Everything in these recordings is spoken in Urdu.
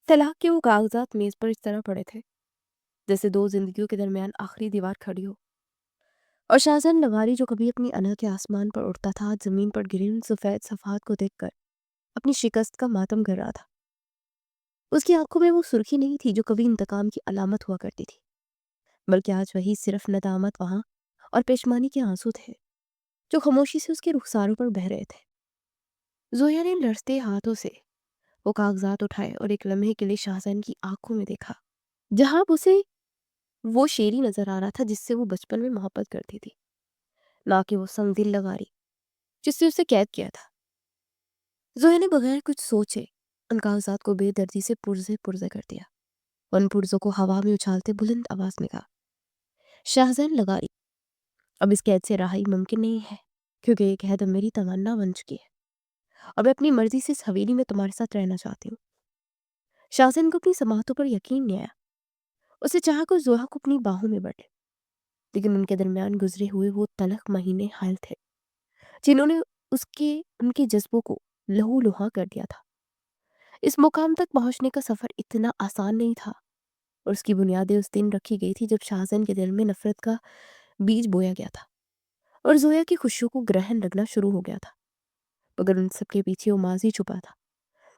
طلاق کے وہ کاغذات میز پر اس طرح پڑے تھے جیسے دو زندگیوں کے درمیان آخری دیوار کھڑی ہو، اور شاہزن لغاری جو کبھی اپنی انا کے آسمان پر اڑتا تھا، آج زمین پر گرے ان سفید صفحات کو دیکھ کر اپنی شکست کا ماتم کر رہا تھا۔ اس کی آنکھوں میں وہ سرخی نہیں تھی جو کبھی انتقام کی علامت ہوا کرتی تھی، بلکہ آج وہی صرف ندامت وہاں اور پشیمانی کے آنسو تھے جو خاموشی سے اس کے رخساروں پر بہہ رہے تھے۔ زویا نے لرزتے ہاتھوں سے وہ کاغذات اٹھائے اور ایک لمحے کے لیے شاہزن کی آنکھوں میں دیکھا، جہاں اسے وہ شیری نظر آ رہا تھا جس سے وہ بچپن میں محبت کرتی تھی، نہ کہ وہ سنگ دل لغاری جس نے اسے قید کیا تھا۔ زویا نے بغیر کچھ سوچے ان کاغذات کو بے دردی سے پرزے پرزے کر دیا، ان پرزوں کو ہوا میں اچھالتے بلند آواز میں کہا، شاہزن لغاری، اب اس قید سے رہائی ممکن نہیں ہے، کیونکہ یہ قید اب میری تمنا بن چکی ہے اور میں اپنی مرضی سے اس حویلی میں تمہارے ساتھ رہنا چاہتی ہوں۔ شاہزن کو اپنی سماعتوں پر یقین نہیں آیا۔ اسے چاہا کہ زویا کو اپنی باہوں میں بڑھے، لیکن ان کے درمیان گزرے ہوئے وہ تلخ مہینے حائل تھے جنہوں نے ان کے جذبوں کو لہو لہا کر دیا تھا۔ اس مقام تک پہنچنے کا سفر اتنا آسان نہیں تھا، اور اس کی بنیادیں اس دن رکھی گئی تھی جب شاہزن کے دل میں نفرت کا بیج بویا گیا تھا اور زویا کی خوشیوں کو گرہن لگنا شروع ہو گیا تھا، مگر ان سب کے پیچھے وہ ماضی چھپا تھا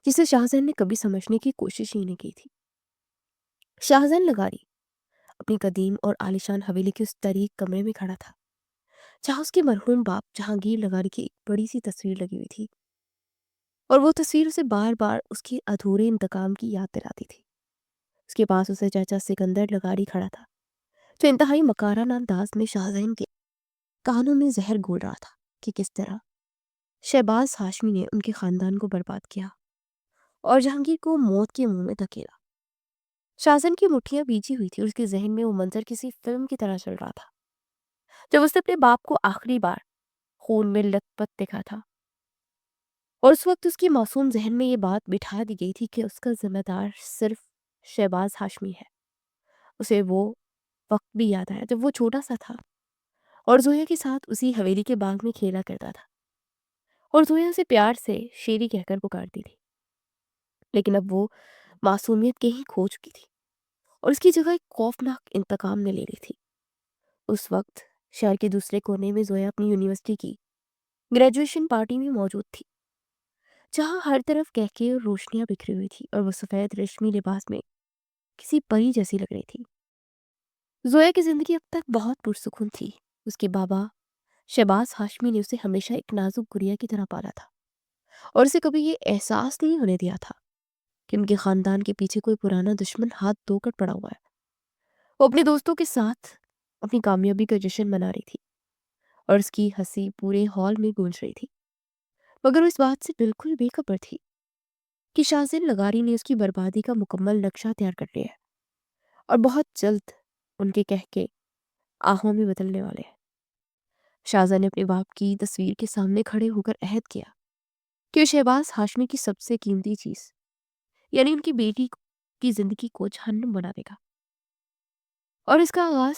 جسے شاہزن نے کبھی سمجھنے کی کوشش ہی نہیں کی تھی۔ شاہزن لغاری اپنی قدیم اور عالیشان حویلی کے اس تاریک کمرے میں کھڑا تھا جہاں اس کے مرحوم باپ جہانگیر لغاری کی ایک بڑی سی تصویر لگی ہوئی تھی، اور وہ تصویر اسے بار بار اس کے ادھورے انتقام کی یاد دلاتی تھی۔ اس کے پاس اسے چاچا سکندر لغاری کھڑا تھا جو انتہائی مکارانہ انداز میں شاہزین کے کانوں میں زہر گھول رہا تھا کہ کس طرح شہباز ہاشمی نے ان کے خاندان کو برباد کیا اور جہانگیر کو موت کے منہ میں دھکیلا۔ شاہزن کی مٹھیاں بیجی ہوئی تھی اور اس کے ذہن میں وہ منظر کسی فلم کی طرح چل رہا تھا جب اس نے اپنے باپ کو آخری بار خون میں لت پت دیکھا تھا، اور اس وقت اس کی معصوم ذہن میں یہ بات بٹھا دی گئی تھی کہ اس کا ذمہ دار صرف شہباز ہاشمی ہے۔ اسے وہ وقت بھی یاد آیا جب وہ چھوٹا سا تھا اور زویا کے ساتھ اسی حویلی کے باغ میں کھیلا کرتا تھا، اور زویا اسے پیار سے شیری کہہ کر پکارتی تھی، لیکن اب وہ معصومیت کہیں کھو چکی تھی اور اس کی جگہ ایک خوفناک انتقام نے لے لی تھی۔ اس وقت شہر کے دوسرے کونے میں زویا اپنی یونیورسٹی کی گریجویشن پارٹی میں موجود تھی، جہاں ہر طرف کہکے اور روشنیاں بکھری ہوئی تھی اور وہ سفید ریشمی لباس میں کسی پری جیسی لگ رہی تھی۔ زویا کی زندگی اب تک بہت پرسکون تھی۔ اس کے بابا شہباز ہاشمی نے اسے ہمیشہ ایک نازک گڑیا کی طرح پالا تھا اور اسے کبھی یہ احساس نہیں ہونے دیا تھا کہ ان کے خاندان کے پیچھے کوئی پرانا دشمن ہاتھ دھو کر پڑا ہوا ہے۔ وہ اپنے دوستوں کے ساتھ اپنی کامیابی کا جشن منا رہی تھی اور اس کی ہنسی پورے ہال میں گونج رہی تھی، مگر وہ اس بات سے بالکل بے خبر تھی کہ شاہزن لغاری نے اس کی بربادی کا مکمل نقشہ تیار کر لیا ہے اور بہت جلد ان کے کہکے آہوں میں بدلنے والے ہیں۔ شاہزن نے اپنے باپ کی تصویر کے سامنے کھڑے ہو کر عہد کیا کہ وہ شہباز ہاشمی کی سب سے قیمتی چیز یعنی ان کی بیٹی کی زندگی کو جہنم بنا دے گا، اور اس کا آغاز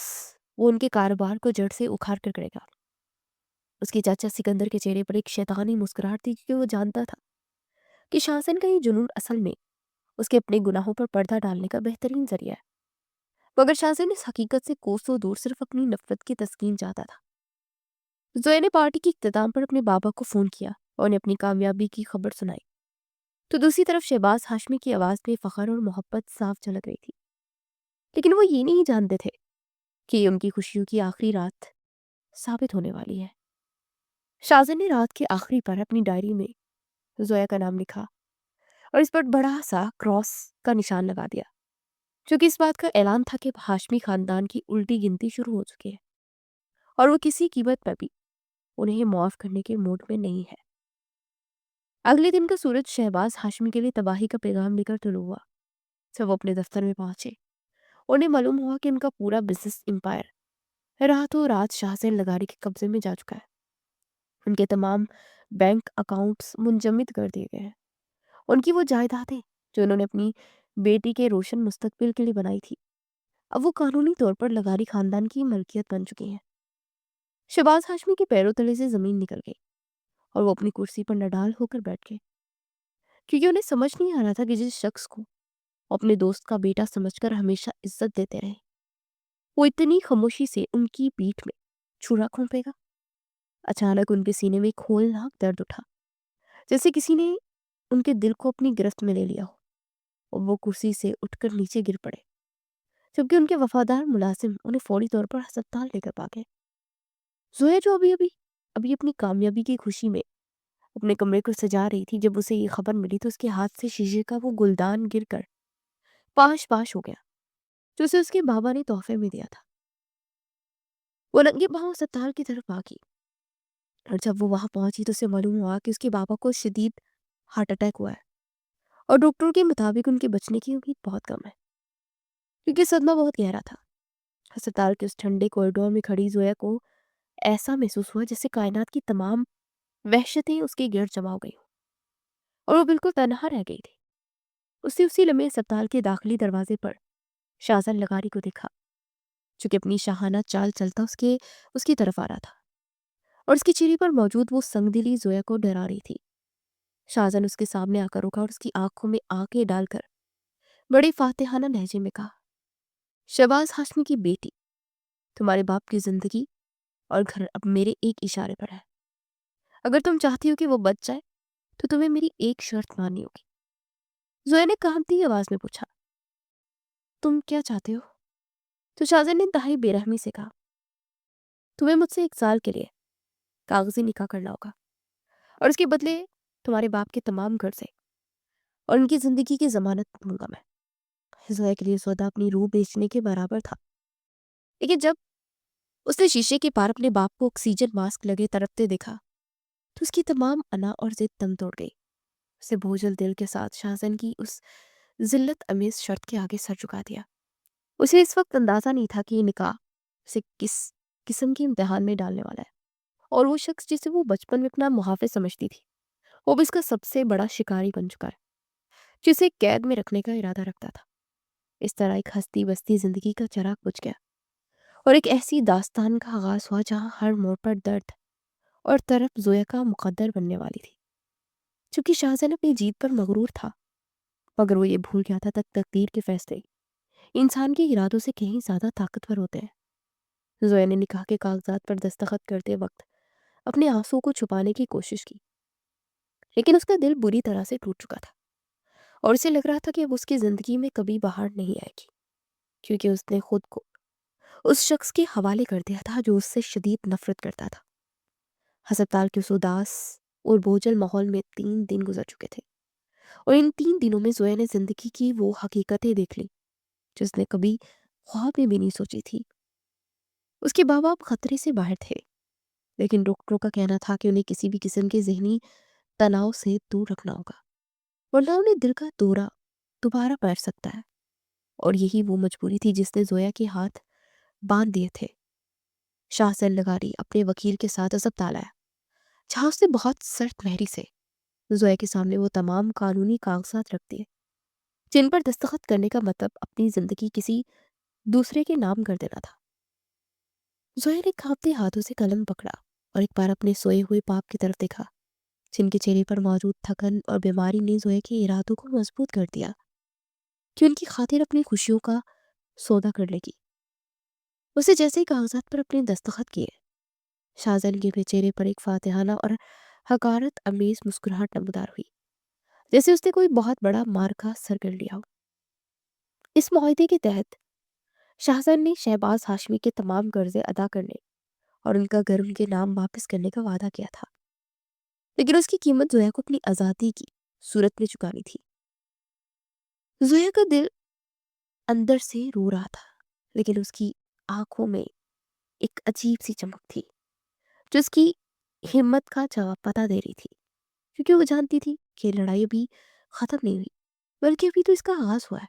وہ ان کے کاروبار کو جڑ سے اکھاڑ کر کرے گا۔ اس کے چاچا سکندر کے چہرے پر ایک شیطانی مسکراہٹ تھی کیونکہ وہ جانتا تھا کہ شاہزن کا یہ جنون اصل میں اس کے اپنے گناہوں پر پردہ ڈالنے کا بہترین ذریعہ ہے، مگر شاہزن اس حقیقت سے کوسوں دور صرف اپنی نفرت کی تسکین چاہتا تھا۔ زویا نے پارٹی کے اختتام پر اپنے بابا کو فون کیا اور انہیں اپنی کامیابی کی خبر سنائی، تو دوسری طرف شہباز ہاشمی کی آواز میں فخر اور محبت صاف جھلک رہی تھی، لیکن وہ یہ نہیں جانتے تھے کہ یہ ان کی خوشیوں کی آخری رات ثابت ہونے والی ہے۔ شاہزن نے رات کے آخری پر اپنی ڈائری میں زویا کا نام لکھا اور اس پر بڑا سا کراس کا نشان لگا دیا، جو کہ اس بات کا اعلان تھا کہ ہاشمی خاندان کی الٹی گنتی شروع ہو چکی ہے اور وہ کسی قیمت پر بھی انہیں معاف کرنے کے موڈ میں نہیں ہے۔ اگلے دن کا سورج شہباز ہاشمی کے لیے تباہی کا پیغام لے کر طلوع ہوا۔ جب وہ اپنے دفتر میں پہنچے، انہیں معلوم ہوا کہ ان کا پورا بزنس امپائر راتوں رات شاہزن لغاری کے قبضے میں جا چکا ہے۔ ان کے تمام بینک اکاؤنٹس منجمد کر دیے گئے ہیں۔ ان کی وہ جائیدادیں جو انہوں نے اپنی بیٹی کے روشن مستقبل کے لیے بنائی تھی، اب وہ قانونی طور پر لغاری خاندان کی ملکیت بن چکی ہیں۔ شہباز ہاشمی کے پیروں تلے سے زمین نکل گئی اور وہ اپنی کرسی پر نڈال ہو کر بیٹھ گئے، کیونکہ انہیں سمجھ نہیں آ رہا تھا کہ جس شخص کو اور اپنے دوست کا بیٹا سمجھ کر ہمیشہ عزت دیتے رہے، وہ اتنی خاموشی سے ان کی پیٹھ میں چھرا کھونپے گا؟ اچانک ان کے سینے میں ایک ہولناک درد اٹھا، جیسے کسی نے ان کے دل کو اپنی گرفت میں لے لیا ہو، اور وہ کرسی سے اٹھ کر نیچے گر پڑے، جبکہ ان کے وفادار ملازم انہیں فوری طور پر ہسپتال لے کر بھاگے۔ زویا جو ابھی اپنی کامیابی کی خوشی میں اپنے کمرے کو سجا رہی تھی، جب اسے یہ خبر ملی تو اس کے ہاتھ سے شیشے کا وہ گلدان گر کر پاش پاش ہو گیا جو اسے اس کے بابا نے تحفے میں دیا تھا۔ وہ ننگے پاؤں اسپتال کی طرف بھاگی، اور جب وہ وہاں پہنچی تو اسے معلوم ہوا کہ اس کے بابا کو شدید ہارٹ اٹیک ہوا ہے، اور ڈاکٹر کے مطابق ان کے بچنے کی امید بہت کم ہے، کیونکہ صدمہ بہت گہرا تھا۔ ہسپتال کے اس ٹھنڈے کوریڈور میں کھڑی زویا کو ایسا محسوس ہوا جیسے کائنات کی تمام وحشتیں اس کے گرد جمع ہو گئی ہوں، اور وہ بالکل تنہا رہ گئی تھی۔ اس نے اسی لمحے اسپتال کے داخلی دروازے پر شازن لغاری کو دیکھا، جو کہ اپنی شاہانہ چال چلتا اس کی طرف آ رہا تھا، اور اس کی چہرے پر موجود وہ سنگ دلی زویا کو ڈرا رہی تھی۔ شازن اس کے سامنے آ کر رکا اور اس کی آنکھوں میں آنکھیں ڈال کر بڑے فاتحانہ لہجے میں کہا، شہباز ہاشمی کی بیٹی، تمہارے باپ کی زندگی اور گھر اب میرے ایک اشارے پر ہے۔ اگر تم چاہتی ہو کہ وہ بچ جائے تو تمہیں میری ایک شرط ماننی ہوگی۔ زویا نے کانپتی آواز میں پوچھا، تم کیا چاہتے ہو؟ تو شازن نے انتہائی بے رحمی سے کہا، تمہیں مجھ سے 1 سال کے لیے کاغذی نکاح کرنا ہوگا، اور اس کے بدلے تمہارے باپ کے تمام قرضے اور ان کی زندگی کی ضمانت دوں گا میں۔ زویا کے لیے سودا اپنی روح بیچنے کے برابر تھا، لیکن جب اس نے شیشے کے پار اپنے باپ کو آکسیجن ماسک لگے تڑپتے دیکھا تو اس کی تمام انا اور ضد دم توڑ گئی۔ اسے بوجھل دل کے ساتھ شازن کی اس ذلت امیز شرط کے آگے سر جھکا دیا۔ اسے اس وقت اندازہ نہیں تھا کہ یہ نکاح اسے کس قسم کے امتحان میں ڈالنے والا ہے، اور وہ شخص جسے وہ بچپن میں اپنا محافظ سمجھتی تھی، وہ بھی اس کا سب سے بڑا شکاری بن چکا ہے، جسے قید میں رکھنے کا ارادہ رکھتا تھا۔ اس طرح ایک ہستی بستی زندگی کا چراغ بجھ گیا، اور ایک ایسی داستان کا آغاز ہوا جہاں ہر موڑ پر درد اور طرف زویا کا مقدر بننے والی تھی۔ چونکہ شاہزن اپنی جیت پر مغرور تھا، مگر وہ یہ بھول گیا تھا تقدیر کے فیصلے انسان کے ارادوں سے کہیں زیادہ طاقتور ہوتے ہیں۔ زویا نے نکاح کے کاغذات پر دستخط کرتے وقت اپنے آنسو کو چھپانے کی کوشش کی، لیکن اس کا دل بری طرح سے ٹوٹ چکا تھا، اور اسے لگ رہا تھا کہ اب اس کی زندگی میں کبھی باہر نہیں آئے گی، کیونکہ اس نے خود کو اس شخص کے حوالے کر دیا تھا جو اس سے شدید نفرت کرتا تھا۔ ہسپتال کے اس اداس اور بوجھل ماحول میں 3 دن گزر چکے تھے، اور ان 3 دنوں میں زویا نے زندگی کی وہ حقیقتیں دیکھ لی جس نے کبھی خواب میں بھی نہیں سوچی تھی۔ اس کے بابا اب خطرے سے باہر تھے، لیکن ڈاکٹروں کا کہنا تھا کہ انہیں کسی بھی قسم کے ذہنی تناؤ سے دور رکھنا ہوگا، ورنہ انہیں دل کا دورہ دوبارہ پڑ سکتا ہے، اور یہی وہ مجبوری تھی جس نے زویا کے ہاتھ باندھ دیے تھے۔ شاہزن لغاری اپنے وکیل کے ساتھ اسپتال آیا، جہاں اس نے بہت سخت مہری سے زویا کے سامنے وہ تمام قانونی کاغذات رکھ دیے جن پر دستخط کرنے کا مطلب اپنی زندگی کسی دوسرے کے نام کر دینا تھا۔ زویا نے کانپتے ہاتھوں سے قلم پکڑا اور ایک بار اپنے سوئے ہوئے باپ کی طرف دیکھا، جن کے چہرے پر موجود تھکن اور بیماری نے زویا کے ارادوں کو مضبوط کر دیا کہ ان کی خاطر اپنی خوشیوں کا سودا کر لے گی۔ اسے جیسے ہی کاغذات پر اپنے دستخط کیے، شاہزن کے چہرے پر ایک فاتحانہ اور حقارت امیز مسکراہٹ نمودار ہوئی، جیسے اس نے کوئی بہت بڑا مارکا سر کر لیا ہو۔ اس معاہدے کے تحت شاہزن نے شہباز ہاشمی کے تمام قرضے ادا کرنے اور ان کا گھر ان کے نام واپس کرنے کا وعدہ کیا تھا، لیکن اس کی قیمت زویا کو اپنی آزادی کی صورت میں چکانی تھی۔ زویا کا دل اندر سے رو رہا تھا، لیکن اس کی آنکھوں میں ایک عجیب سی چمک تھی جو اس کی ہمت کا جواب پتہ دے رہی تھی، کیونکہ وہ جانتی تھی کہ لڑائی ابھی ختم نہیں ہوئی، بلکہ ابھی تو اس کا آغاز ہوا ہے۔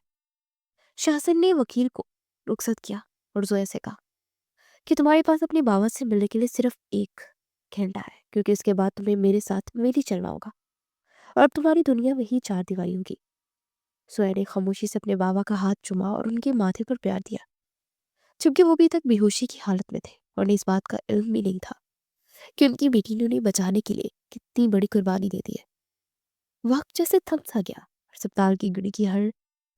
شاہزن نے وکیل کو رخصت کیا اور زویا سے کہا کہ تمہارے پاس اپنے بابا سے ملنے کے لیے صرف 1 گھنٹہ ہے، کیونکہ اس کے بعد تمہیں میرے ساتھ میری چلنا ہوگا، اور اب تمہاری دنیا وہی 4 دیواری ہوگی۔ زویا نے خاموشی سے اپنے بابا کا ہاتھ چوما اور ان کے ماتھے پر پیار دیا، جبکہ وہ بھی تک بے ہوشی کی حالت میں تھے اور انہیں اس بات کا علم بھی نہیں تھا کہ ان کی بیٹی نے انہیں بچانے کے لیے کتنی بڑی قربانی دے دی ہے۔ وقت جیسے تھم سا گیا، اور اسپتال کی گھڑی کی ہر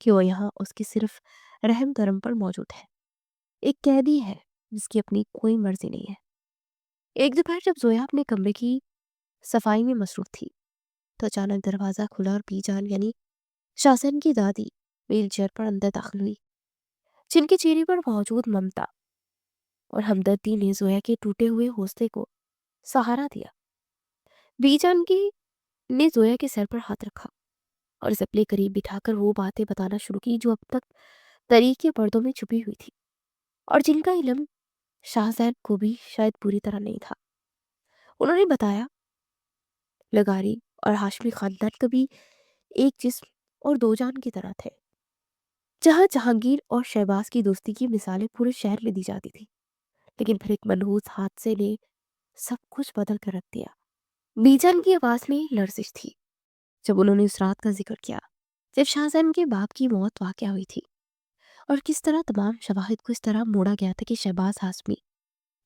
کہ وہ یہاں اس کی صرف رحم کرم پر موجود ہے، ایک قیدی ہے جس کی اپنی کوئی مرضی نہیں ہے۔ ایک دوپہر جب زویا اپنے کمرے کی صفائی میں مصروف تھی تو اچانک دروازہ کھلا اور بی جان یعنی شاہزین کی دادی ویل چیئر پر اندر داخل ہوئی، جن کے چہرے پر موجود ممتا اور ہمدردی نے زویا کے ٹوٹے ہوئے حوصلے کو سہارا دیا۔ بی جان کی نے زویا کے سر پر ہاتھ رکھا اور اسے اپنے قریب بٹھا کر وہ باتیں بتانا شروع کی جو اب تک تاریخ کے پردوں میں چھپی ہوئی تھی اور جن کا علم شاہزین کو بھی شاید پوری طرح نہیں تھا۔ انہوں نے بتایا لگاری اور ہاشمی خاندان کبھی ایک جسم اور دو جان کی طرح تھے، جہاں جہانگیر اور شہباز کی دوستی کی مثالیں پورے شہر میں دی جاتی تھی، لیکن پھر ایک منحوس حادثے نے سب کچھ بدل کر رکھ دیا۔ بی جان کی آواز میں لرزش تھی جب انہوں نے اس رات کا ذکر کیا جب شاہزین کے باپ کی موت واقع ہوئی تھی، اور کس طرح تمام شواہد کو اس طرح موڑا گیا تھا کہ شہباز ہاشمی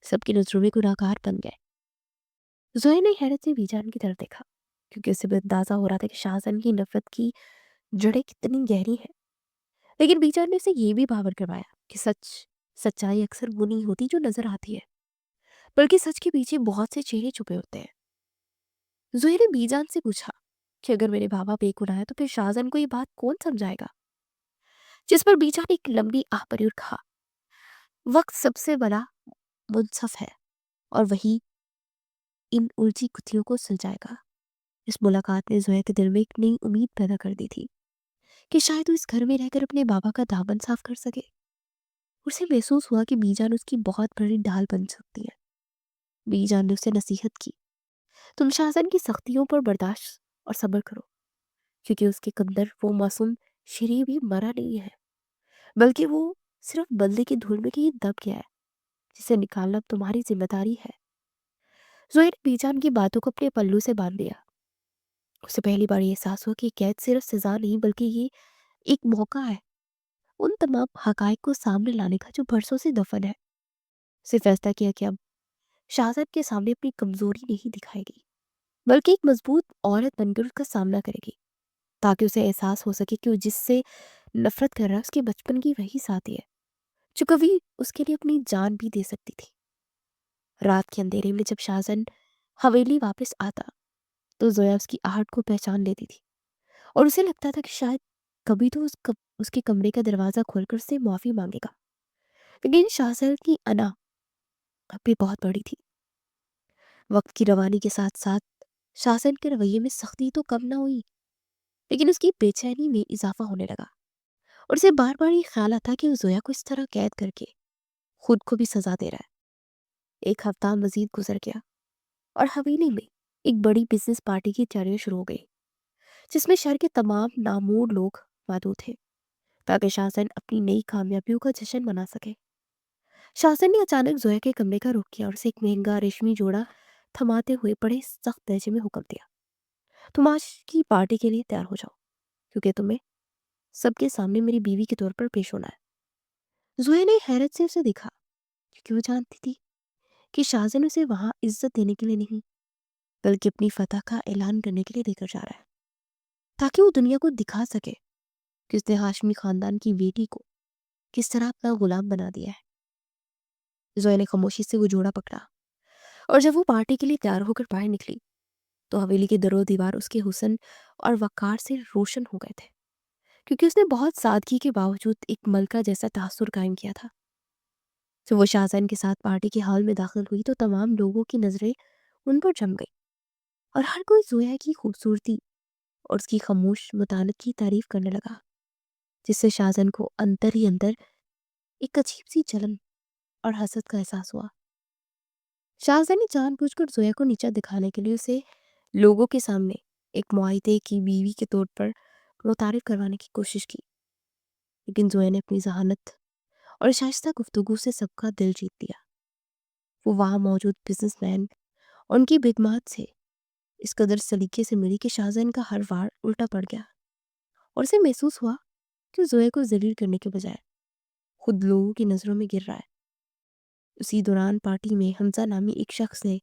سب کی نظروں میں گناہگار بن گئے۔ زویا نے حیرت سے بی جان کی طرف دیکھا کیونکہ اسے بھی اندازہ ہو رہا تھا کہ شاہزین کی نفرت کی جڑیں کتنی گہری ہیں، لیکن بی جان نے اسے یہ بھی باور کروایا کہ سچائی اکثر وہ نہیں ہوتی جو نظر آتی ہے، بلکہ سچ کے پیچھے بہت سے چہرے چھپے ہوتے ہیں۔ زویا نے بی جان سے پوچھا کہ اگر میرے بابا بے گناہ ہے تو پھر شاہزین کو یہ بات کون سمجھائے گا؟ جس پر بی جان نے ایک لمبی آہ بھری اور کہا، وقت سب سے بڑا منصف ہے اور وہی ان الجھی گتھیوں کو سلجھائے گا۔ اس ملاقات نے زویا کے دل میں ایک نئی امید پیدا کر دی تھی کہ شاید وہ اس گھر میں رہ کر اپنے بابا کا دامن صاف کر سکے۔ اسے محسوس ہوا کہ بی جان اس کی بہت بڑی ڈھال بن سکتی ہے۔ بی جان نے اسے نصیحت کی، تم شاہزین کی سختیوں پر برداشت اور صبر کرو، کیونکہ اس کے اندر وہ معصوم شری بھی مرا نہیں ہے، بلکہ وہ صرف بلدے کی دھول میں ہی دب گیا ہے جسے نکالنا تمہاری ذمہ داری ہے۔ زویا نے بی جان کی باتوں کو اپنے پلو سے باندھ لیا۔ اسے پہلی بار یہ احساس ہوا کہ قید صرف سزا نہیں بلکہ یہ ایک موقع ہے ان تمام حقائق کو سامنے لانے کا جو برسوں سے دفن ہے۔ اسے فیصلہ کیا کہ اب شاہزاد کے سامنے اپنی کمزوری نہیں دکھائے گی، بلکہ ایک مضبوط عورت بن کر اس کا سامنا کرے گی، تاکہ اسے احساس ہو سکے کہ وہ جس سے نفرت کر رہا ہے اس کے بچپن کی وہی ساتھی ہے جو کبھی اس کے لیے اپنی جان بھی دے سکتی تھی۔ رات کے اندھیرے میں جب شاہزاد حویلی واپس آتا تو زویا اس کی آہٹ کو پہچان لیتی تھی اور اسے لگتا تھا کہ شاید کبھی تو اس کے کمرے کا دروازہ کھول کر اسے معافی مانگے گا، لیکن شاہزاد کی انا اب بھی بہت بڑی تھی۔ وقت کی روانی کے ساتھ ساتھ شاہزاد کے رویے میں سختی تو کم نہ ہوئی، لیکن اس کی بے چینی میں اضافہ ہونے لگا اور اسے بار بار یہ خیال آتا کہ وہ زویا کو اس طرح قید کر کے خود کو بھی سزا دے رہا ہے۔ ایک ہفتہ مزید گزر گیا اور حویلی میں ایک بڑی بزنس پارٹی کی تیاریاں شروع ہو گئی جس میں شہر کے تمام نامور لوگ موجود تھے تاکہ شاہزین اپنی نئی کامیابیوں کا جشن منا سکے۔ شاہزین نے اچانک زویا کے کمرے کا رخ کیا اور اسے ایک مہنگا ریشمی جوڑا تھماتے ہوئے بڑے سخت لہجے میں حکم دیا، تم آج کی پارٹی کے لیے تیار ہو جاؤ کیونکہ تمہیں سب کے سامنے میری بیوی کے طور پر پیش ہونا ہے۔ زویا نے حیرت سے اسے دیکھا کیونکہ وہ جانتی تھی کہ شاہزین اسے وہاں عزت دینے کے لیے نہیں بلکہ اپنی فتح کا اعلان کرنے کے لیے لے کر جا رہا ہے، تاکہ وہ دنیا کو دکھا سکے کہ اس نے ہاشمی خاندان کی بیٹی کو کس طرح اپنا غلام بنا دیا ہے۔ زویا نے خاموشی سے وہ جوڑا پکڑا اور جب وہ پارٹی کے لیے تیار ہو کر باہر نکلی تو حویلی کے در و دیوار اس کے حسن اور وقار سے روشن ہو گئے تھے، کیونکہ اس نے بہت سادگی کے باوجود ایک ملکہ جیسا تاثر قائم کیا تھا۔ جب وہ شاہزین کے ساتھ پارٹی کے ہال میں داخل ہوئی تو تمام لوگوں کی نظریں ان پر جم گئی اور ہر کوئی زویا کی خوبصورتی اور اس کی خاموش متانت کی تعریف کرنے لگا، جس سے شاہزین کو اندر ہی اندر ایک عجیب سی جلن اور حسد کا احساس ہوا۔ شاہزین نے جان بوجھ کر زویا کو نیچا دکھانے کے لیے اسے لوگوں کے سامنے ایک معاہدے کی بیوی کے طور پر متعارف کروانے کی کوشش کی، لیکن زویا نے اپنی ذہانت اور شائستہ گفتگو سے سب کا دل جیت لیا۔ وہ وہاں موجود بزنس مین اور ان کی بیگمات سے اس قدر سلیقے سے ملی کہ شاہزین کا ہر وار الٹا پڑ گیا اور اسے محسوس ہوا کہ زویا کو ذلیل کرنے کے بجائے خود لوگوں کی نظروں میں گر رہا ہے۔ اسی دوران پارٹی میں حمزہ نامی ایک شخص نے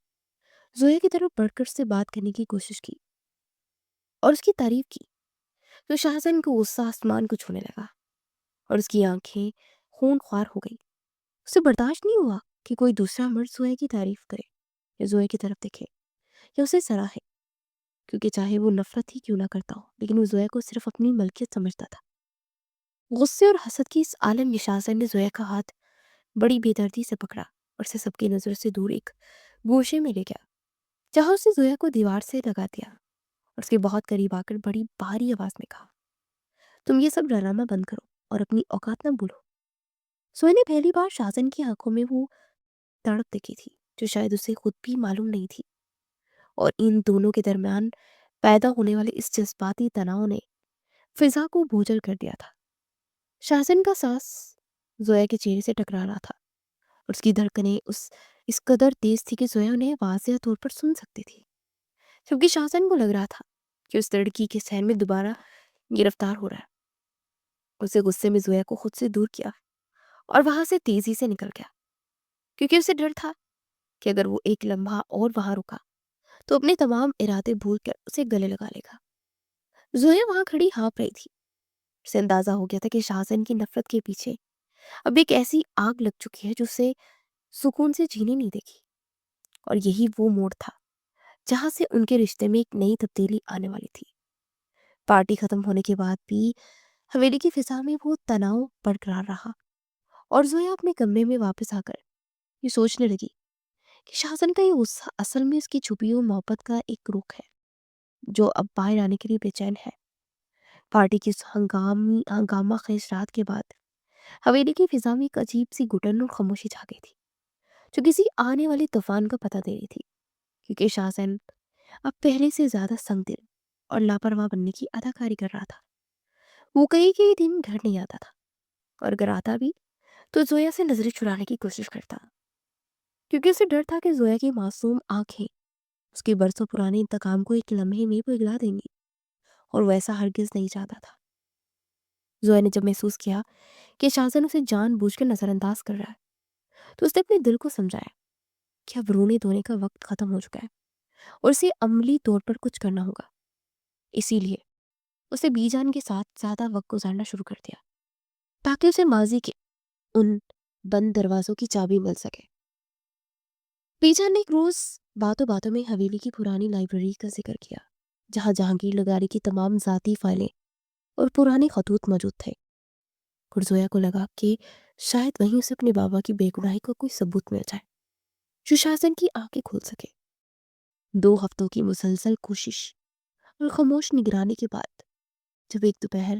زویا کی طرف بڑھ کر اس سے بات کرنے کی کوشش کی اور اس کی تعریف کی، تو شاہزن کو غصہ آسمان کو چھونے لگا اور اس کی آنکھیں خون خوار ہو گئی۔ اسے برداشت نہیں ہوا کہ کوئی دوسرا مرد زویا کی تعریف کرے یا زویا کی طرف دیکھے یا اسے سراہے، کیونکہ چاہے وہ نفرت ہی کیوں نہ کرتا ہو لیکن وہ زویا کو صرف اپنی ملکیت سمجھتا تھا۔ غصے اور حسد کی اس عالم میں شاہزن نے زویا کا ہاتھ بڑی بے دردی سے پکڑا اور اسے سب کی نظر سے دور ایک گوشے میں لے گیا، جہاں اسے زویا کو دیوار سے لگا دیا اور اس کے بہت قریب آ کر بڑی بھاری آواز میں کہا، تم یہ سب ڈرامہ بند کرو اور اپنی اوقات نہ بھولو۔ زویا نے پہلی بار شاہزن کی آنکھوں میں وہ تڑپ دیکھی تھی جو شاید اسے خود بھی معلوم نہیں تھی، اور ان دونوں کے درمیان پیدا ہونے والے اس جذباتی تناؤ نے فضا کو بوجھل کر دیا تھا۔ شاہزن کا سانس زویا کے چہرے سے ٹکرا رہا تھا اور اس کی دھڑکنیں اس قدر تیز تھی کہ زویا انہیں واضح طور پر سن سکتی تھی، جبکہ شاہزن کو لگ رہا تھا کہ اس لڑکی کے سہن میں دوبارہ گرفتار ہو رہا ہے۔ اسے غصے میں زویا کو خود سے دور کیا اور وہاں سے تیزی سے نکل گیا، کیونکہ اسے ڈر تھا کہ اگر وہ ایک لمحہ اور وہاں رکا تو اپنے تمام ارادے بھول کر اسے گلے لگا لے گا۔ زویا وہاں کھڑی ہانپ رہی تھی۔ اسے اندازہ ہو گیا تھا کہ شاہزن کی نفرت کے پیچھے اب ایک ایسی آگ لگ چکی ہے جو اسے سکون سے جینے نہیں دے گی، اور یہی وہ موڑ تھا جہاں سے ان کے رشتے میں ایک نئی تبدیلی آنے والی تھی۔ پارٹی ختم ہونے کے بعد بھی حویلی کی فضا میں وہ تناؤ برقرار رہا، اور زویا اپنے کمرے میں واپس آ کر یہ سوچنے لگی کہ شاہزن کا یہ غصہ اصل میں اس کی چھپی ہوئی محبت کا ایک رخ ہے جو اب باہر آنے کے لیے بے چین ہے۔ پارٹی کی اس ہنگامہ خیز رات کے بعد حویلی کی فضا میں ایک عجیب سی گھٹن اور خاموشی چھا گئی تھی جو کسی آنے والے طوفان کا پتہ دے رہی تھی، کیونکہ شاہزن اب پہلے سے زیادہ سنگ دل اور لاپرواہ بننے کی اداکاری کر رہا تھا۔ وہ کئی دن گھر نہیں آتا تھا، اور اگر آتا بھی تو زویا سے نظریں چرانے کی کوشش کرتا، کیونکہ اسے ڈر تھا کہ زویا کی معصوم آنکھیں اس کے برسوں پرانے انتقام کو ایک لمحے میں پگھلا دیں گی، اور وہ ایسا ہرگز نہیں چاہتا تھا۔ زویا نے جب محسوس کیا کہ شاہزن اسے جان بوجھ کر نظر انداز کر رہا ہے تو اس نے اپنے دل کو سمجھایا کہ اب رونے دھونے کا وقت ختم ہو چکا ہے اور اسے عملی طور پر کچھ کرنا ہوگا۔ اسی لیے اسے بی جان کے ساتھ زیادہ وقت گزارنا شروع کر دیا تاکہ اسے ماضی کے ان بند دروازوں کی چابی مل سکے۔ بی جان نے ایک روز باتوں باتوں میں حویلی کی پرانی لائبریری کا ذکر کیا، جہاں جہانگیر لغاری کی تمام ذاتی فائلیں اور پرانے خطوط موجود تھے، اور زویا کو لگا کہ شاید وہیں اسے اپنے بابا کی بے گناہی کا کوئی ثبوت مل جائے جو شاہزن کی آنکھیں کھول سکے۔ 2 ہفتوں کی مسلسل کوشش اور خاموش نگرانی کے بعد جب ایک دوپہر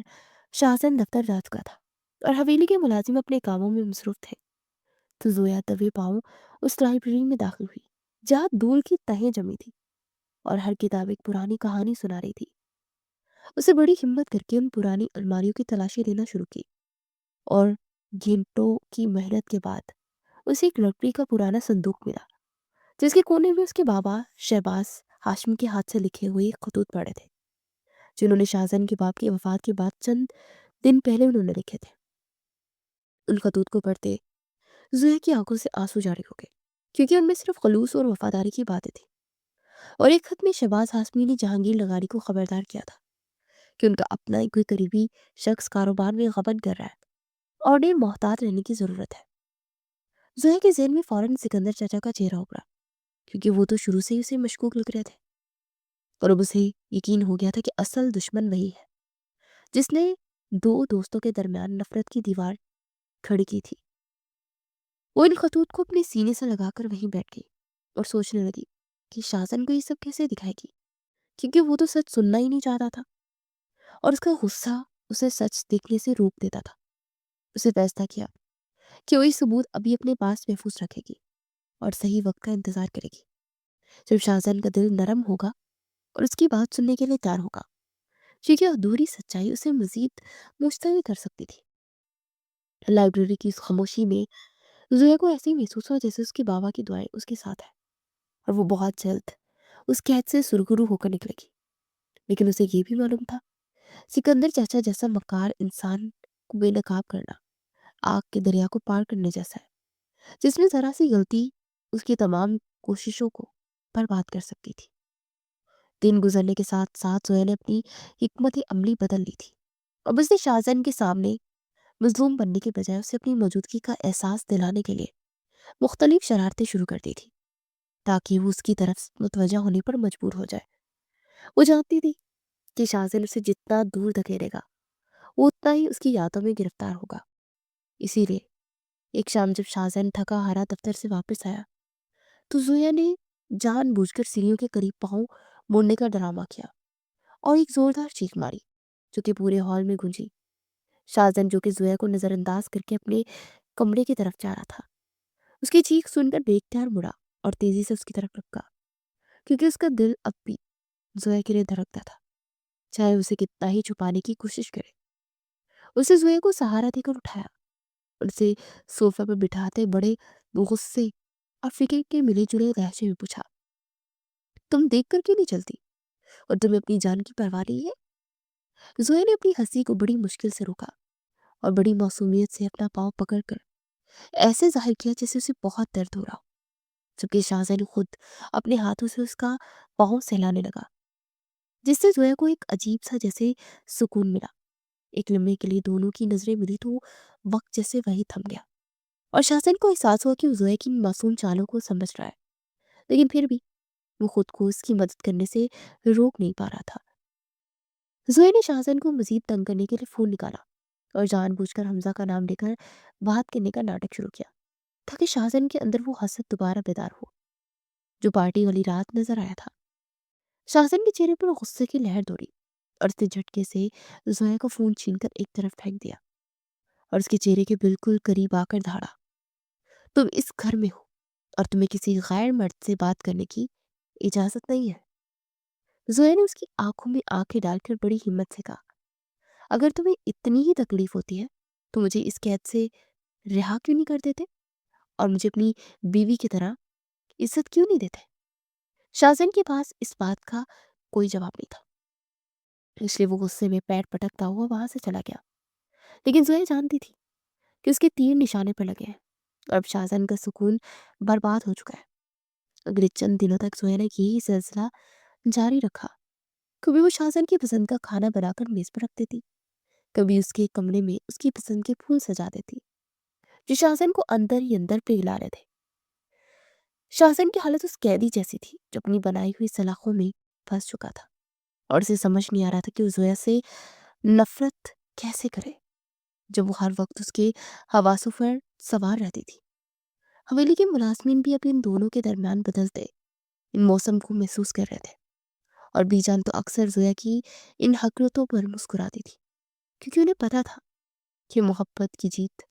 شاہزن دفتر جا چکا تھا اور حویلی کے ملازم اپنے کاموں میں مصروف تھے تو زویا دبے پاؤں اس لائبریری میں داخل ہوئی جہاں دھول کی تہیں جمی تھی اور ہر کتاب ایک پرانی کہانی سنا رہی تھی۔ اسے بڑی ہمت کر کے ان پرانی الماریوں کی تلاشی لینا شروع کی، اور گھنٹوں کی محنت کے بعد اسے ایک لکڑی کا پرانا صندوق ملا جس کے کونے میں اس کے بابا شہباز ہاشمی کے ہاتھ سے لکھے ہوئے خطوط پڑے تھے جنہوں نے شاہزن کے باپ کی وفات کے بعد چند دن پہلے انہوں نے لکھے تھے۔ ان خطوط کو پڑھتے زویا کی آنکھوں سے آنسو جاری ہو گئے، کیونکہ ان میں صرف خلوص اور وفاداری کی باتیں تھیں، اور ایک خط میں شہباز ہاشمی نے جہانگیر لغاری کو خبردار کیا تھا کہ ان کا اپنا کوئی قریبی شخص کاروبار میں غبن کر رہا ہے اور انہیں محتاط رہنے کی ضرورت ہے۔ زویا کے ذہن میں فوراً سکندر چچا کا چہرہ ابھرا، کیونکہ وہ تو شروع سے ہی اسے مشکوک لگ رہے تھے، اور اب اسے یقین ہو گیا تھا کہ اصل دشمن وہی ہے جس نے 2 دوستوں کے درمیان نفرت کی دیوار کھڑی کی تھی۔ وہ ان خطوط کو اپنے سینے سے لگا کر وہیں بیٹھ گئی اور سوچنے لگی کہ شاہزن کو یہ سب کیسے دکھائے گی، کیونکہ وہ تو سچ سننا ہی نہیں چاہتا تھا، اور اس کا غصہ اسے سچ دیکھنے سے روک دیتا تھا۔ اسے فیصلہ کیا کہ وہ یہ ثبوت ابھی اپنے پاس محفوظ رکھے گی اور صحیح وقت کا انتظار کرے گی جب شاہزن کا دل نرم ہوگا اور اس کی بات سننے کے لیے تیار ہوگا، کیونکہ ادھوری سچائی اسے مزید مشتعل کر سکتی تھی۔ لائبریری کی اس خاموشی میں زویا کو ایسے ہی محسوس ہوا جیسے اس کے بابا کی دعائیں اس کے ساتھ ہیں، اور وہ بہت جلد اس قید سے سرخرو ہو کر نکلے گی۔ لیکن اسے یہ بھی معلوم تھا سکندر چاچا جیسا مکار انسان کو بے نقاب کرنا آگ کے دریا کو پار کرنے جیسا ہے جس میں ذرا سی غلطی اس کی تمام کوششوں کو برباد کر سکتی تھی۔ دن گزرنے کے ساتھ ساتھ زویا نے اپنی حکمت عملی بدل لی تھی۔ اب اس نے شاہزن کے سامنے مظلوم بننے کے بجائے اسے اپنی موجودگی کا احساس دلانے کے لیے مختلف شرارتیں شروع کر دی تھی، تاکہ وہ اس کی طرف متوجہ ہونے پر مجبور ہو جائے۔ وہ جانتی تھی کہ شاہزن اسے جتنا دور دھکیلے گا وہ اتنا ہی اس کی یادوں میں گرفتار ہوگا۔ اسی لیے ایک شام جب شاہزن تھکا ہارا دفتر سے واپس آیا تو زویا نے جان بوجھ کر سیڑھیوں کے قریب پاؤں موڑنے کا ڈرامہ کیا اور ایک زوردار چیخ ماری جو کہ پورے ہال میں گونجی۔ شاہزن جو کہ زویا کو نظر انداز کر کے اپنے کمرے کی طرف جا رہا تھا، اس کی چیخ سن کر بے اختیار مڑا اور تیزی سے اس کی طرف لپکا، کیونکہ اس کا دل اب بھی زویا کے لیے دھڑکتا تھا، چاہے اسے کتنا ہی چھپانے کی کوشش کرے۔ اسے زویا کو سہارا دے کر اٹھایا اور اسے صوفہ پر بٹھاتے بڑے غصے اور فکر کے ملے جلے لہجے میں پوچھا، تم دیکھ کر کیوں نہیں چلتی اور تمہیں اپنی جان کی پرواہ نہیں ہے؟ زویا نے اپنی ہنسی کو بڑی مشکل سے روکا اور بڑی معصومیت سے اپنا پاؤں پکڑ کر ایسے ظاہر کیا جیسے اسے بہت درد ہو رہا ہو، جبکہ شاہزن خود اپنے ہاتھوں سے اس کا پاؤں سہلانے لگا، جس سے زویا کو ایک عجیب سا جیسے سکون ملا۔ ایک لمحے کے لیے دونوں کی نظریں ملی تو وقت جیسے وہی تھم گیا اور شاہزن کو احساس ہوا کہ وہ زویا کی معصوم چالوں کو سمجھ رہا ہے، لیکن پھر بھی وہ خود کو اس کی مدد کرنے سے روک نہیں پا رہا تھا۔ زویا نے شاہزن کو مزید تنگ کرنے کے لیے فون نکالا اور جان بوجھ کر حمزہ کا نام لے کر بات کرنے کا ناٹک شروع کیا، تاکہ شاہزن کے اندر وہ حسد دوبارہ بیدار ہو جو پارٹی والی رات نظر آیا تھا۔ شاہزن کے چہرے پر غصے کی لہر دوڑی اور اس نے جھٹکے سے زویا کا فون چھین کر ایک طرف پھینک دیا اور اس کے چہرے کے بالکل قریب آ کر دھاڑا، تم اس گھر میں ہو اور تمہیں کسی غیر مرد سے بات کرنے کی اجازت نہیں ہے۔ زویا نے اس کی آنکھوں میں آنکھیں ڈال کر بڑی ہمت سے کہا، اگر تمہیں اتنی ہی تکلیف ہوتی ہے تو مجھے اس قید سے رہا کیوں نہیں کر دیتے اور مجھے اپنی بیوی کی طرح عزت کیوں نہیں دیتے؟ شاہزن کے پاس اس بات کا کوئی جواب نہیں تھا، اس لیے وہ غصے میں پیر پٹکتا ہوا وہاں سے چلا گیا، لیکن زویا جانتی تھی کہ اس کے تیر نشانے پر لگے ہیں اور اب شاہزن کا سکون برباد ہو چکا ہے۔ اگلے چند دنوں تک زویا نے یہی سلسلہ جاری رکھا، کبھی وہ شاہزن کی پسند کا کھانا بنا کر میز پر رکھ دیتی، کبھی اس کے کمرے میں اس کی پسند کے پھول سجا دیتی جو شاہزن کو اندر ہی اندر پگھلا رہے تھے۔ شاہزن کی حالت اس قیدی جیسی تھی جو اپنی بنائی ہوئی سلاخوں میں پھنس چکا تھا اور اسے سمجھ نہیں آ رہا تھا کہ وہ زویا سے نفرت کیسے کرے جب وہ ہر وقت اس کے حواسوں پر سوار رہتی تھی۔ حویلی کے ملازمین بھی اب ان دونوں کے درمیان بدلتے ان موسم کو محسوس کر رہے تھے اور بی جان تو اکثر زویا کی ان حرکتوں پر مسکراتی تھی، کیونکہ انہیں پتا تھا کہ محبت کی جیت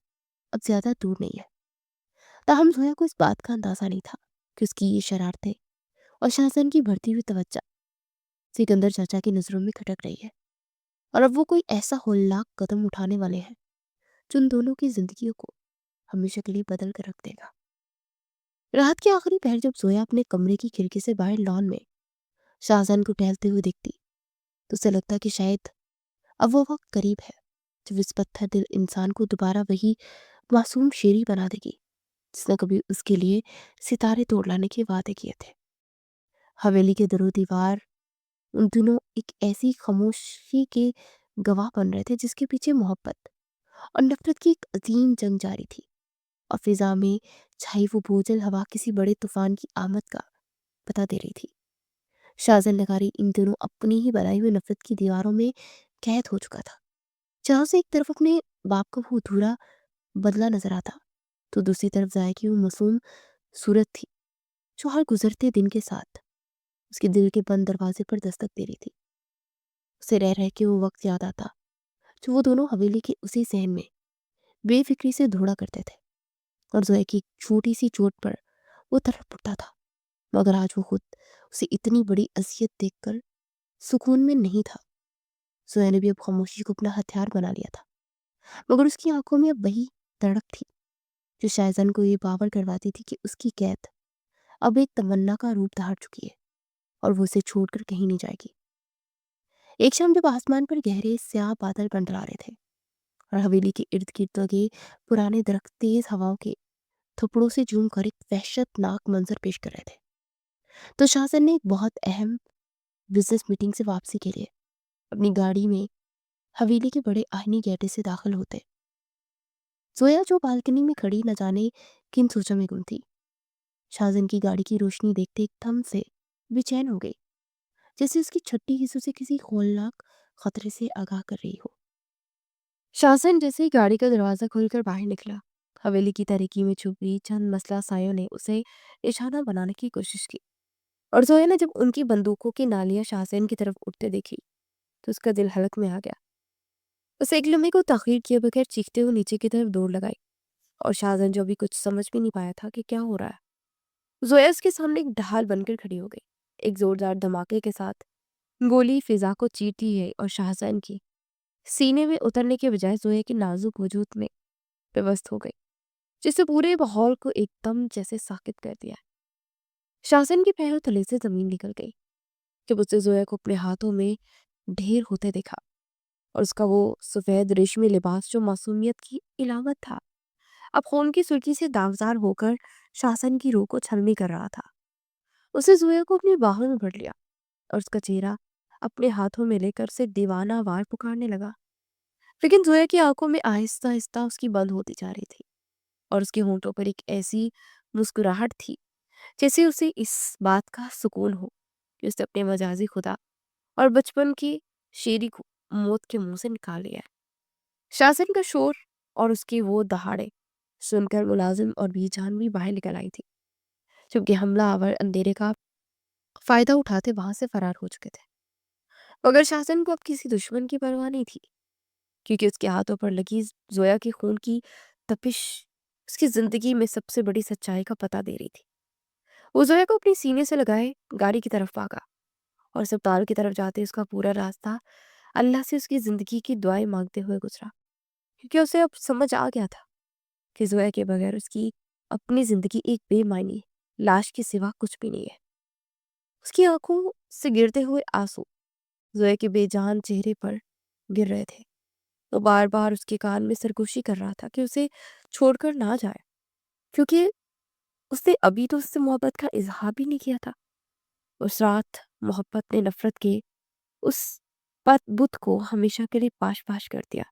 اب زیادہ دور نہیں ہے۔ تاہم زویا کو اس بات کا اندازہ نہیں تھا کہ اس کی یہ شرارتیں اور شاہزن کی بڑھتی ہوئی توجہ سکندر چاچا کی نظروں میں کھٹک رہی ہے اور اب وہ کوئی ایسا ہولناک قدم اٹھانے والے ہیں جو ان دونوں کی زندگیوں کو ہمیشہ کے لیے بدل کر رکھ دے گا۔ رات کے آخری پہر جب زویا اپنے کمرے کی کھڑکی سے باہر لان میں شاہزن کو ٹہلتے ہوئے دیکھتی تو اسے لگتا کہ شاید اب وہ وقت قریب ہے جب اس پتھر دل انسان کو دوبارہ وہی معصوم شیری بنا دے گی جس نے کبھی اس کے لیے ستارے توڑ لانے کے وعدے کیے تھے۔ حویلی کے در و دیوار ان دنوں ایک ایسی خاموشی کے گواہ بن رہے تھے جس کے پیچھے محبت اور نفرت کی ایک عظیم جنگ جاری تھی، اور فضا میں چھائی وہ بوجھل ہوا کسی بڑے طوفان کی آمد کا پتہ دے رہی تھی۔ شاہزن لغاری ان دنوں اپنی ہی بنائی ہوئی نفرت کی دیواروں میں قید ہو چکا تھا، جہاں سے ایک طرف اپنے باپ کا وہ ادھورا بدلہ نظر آتا تو دوسری طرف ضائع کی وہ معصوم صورت تھی جو ہر گزرتے دن کے ساتھ اس کے دل کے بند دروازے پر دستک دے رہی تھی۔ اسے رہ رہ کے وہ وقت یاد آتا جو وہ دونوں حویلی کے اسی صحن میں بے فکری سے دھوڑا کرتے تھے اور زویا کی ایک چھوٹی سی چوٹ پر وہ تڑپ اٹھتا تھا، مگر آج وہ خود اسے اتنی بڑی اذیت دیکھ کر سکون میں نہیں تھا۔ زویا نے بھی اب خاموشی کو اپنا ہتھیار بنا لیا تھا، مگر اس کی آنکھوں میں اب وہی تڑپ تھی جو شاہزن کو یہ باور کرواتی تھی کہ اس کی قید اب ایک تمنا کا روپ دھار چکی ہے اور وہ اسے چھوڑ کر کہیں نہیں جائے گی۔ ایک شام جب آسمان پر گہرے سیاہ بادل منڈرا رہے تھے اور حویلی کے ارد گرد لگے پرانے درخت تیز ہواؤں کے تھپڑوں سے جھوم کر ایک وحشت ناک منظر پیش کر رہے تھے، تو شاہزن نے ایک بہت اہم بزنس میٹنگ سے واپسی کے لیے اپنی گاڑی میں حویلی کے بڑے آہنی گیٹے سے داخل ہوتے، زویا جو بالکنی میں کھڑی نہ جانے کن سوچوں میں گم تھی، شازن کی گاڑی کی روشنی دیکھتے ایک دم سے بے چین ہو گئی، جیسے اس کی چھٹی حصوں سے کسی ہولناک خطرے سے آگاہ کر رہی ہو۔ شازن جیسے ہی گاڑی کا دروازہ کھول کر باہر نکلا، حویلی کی تاریکی میں چھپی چند مسلح سایوں نے اسے نشانہ بنانے کی کوشش کی، اور زویا نے جب ان کی بندوقوں کی نالیاں شازن کی طرف اٹھتے دیکھی تو اس کا دل حلق میں آ گیا۔ اسے ایک لمحے کو تاخیر کیے بغیر چیختے ہوئے نیچے کی طرف دوڑ لگائی، اور شازن جو ابھی کچھ سمجھ بھی نہیں پایا تھا کہ کیا ہو رہا ہے، زویا اس کے سامنے ایک ڈھال بن کر کھڑی ہو گئی۔ ایک زوردار دھماکے کے ساتھ گولی فضا کو چیرتی ہے اور شازن کی سینے میں اترنے کے بجائے زویا کے نازک وجود میں پیوست ہو گئی، جس سے پورے ماحول کو ایک دم جیسے ساکت کر دیا۔ شازن کے پیروں تلے سے زمین نکل گئی جب اسے زویا کو اپنے ہاتھوں میں ڈھیر ہوتے دیکھا، اور اس کا وہ سفید ریشمی لباس جو معصومیت کی علامت تھا اب خون کی سرخی سے داغدار ہو کر شازن کی روح کو چھلنی کر رہا تھا۔ اسے زویا کو اپنی باہوں میں بھر لیا اور اس کا چہرہ اپنے ہاتھوں میں لے کر اسے دیوانہ وار پکارنے لگا، لیکن زویا کی آنکھوں میں آہستہ آہستہ اس کی بند ہوتی جا رہی تھی، اور اس کے ہونٹوں پر ایک ایسی مسکراہٹ تھی جیسے اسے اس بات کا سکون ہو کہ اس نے اپنے مجازی خدا اور بچپن کی شیری کو موت کے منہ سے نکال لیا ہے۔ شازن کا شور اور اس کی وہ دہاڑے سن کر ملازم اور بی جان بھی باہر نکل آئی تھی، جبکہ حملہ آور اندھیرے کا فائدہ اٹھاتے وہاں سے فرار ہو چکے تھے، مگر شازن کو اب کسی دشمن کی پرواہ نہیں تھی، کیونکہ اس کے ہاتھوں پر لگی زویا کی خون کی تپش اس کی زندگی میں سب سے بڑی سچائی کا پتہ دے رہی تھی۔ وہ زویا کو اپنی سینے سے لگائے گاڑی کی طرف بھاگا، اور اسپتال کی طرف جاتے اس کا پورا راستہ اللہ سے اس کی زندگی کی دعائیں مانگتے ہوئے گزرا، کیونکہ اسے اب سمجھ آ گیا تھا کہ زویا کے بغیر اس کی اپنی زندگی ایک بے معنی لاش کے سوا کچھ بھی نہیں ہے۔ اس کی آنکھوں سے گرتے ہوئے آنسو زویا کے بے جان چہرے پر گر رہے تھے، تو بار بار اس کے کان میں سرگوشی کر رہا تھا کہ اسے چھوڑ کر نہ جائے، کیونکہ اس نے ابھی تو اس سے محبت کا اظہار بھی نہیں کیا تھا۔ اس رات محبت نے نفرت کے اس پت بت کو ہمیشہ کے لیے پاش پاش کر دیا،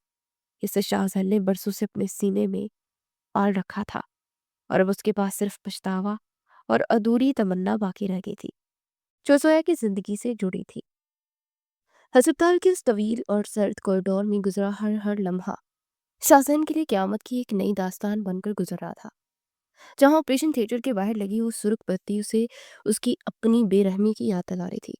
جسے شاہزہر نے برسوں سے اپنے سینے میں پال رکھا تھا، اور اب اس کے پاس صرف پچھتاوا اور ادھوری تمنا باقی رہ گئی تھی جو زویا کی زندگی سے جڑی تھی۔ ہسپتال کے اس طویل اور سرد کوریڈور میں گزرا ہر لمحہ شازن کے لیے قیامت کی ایک نئی داستان بن کر گزر رہا تھا۔ جہاں آپریشن تھیٹر کے باہر لگی وہ سرخ بتی اسے اس کی اپنی بے رحمی کی یاد دلا رہی تھی،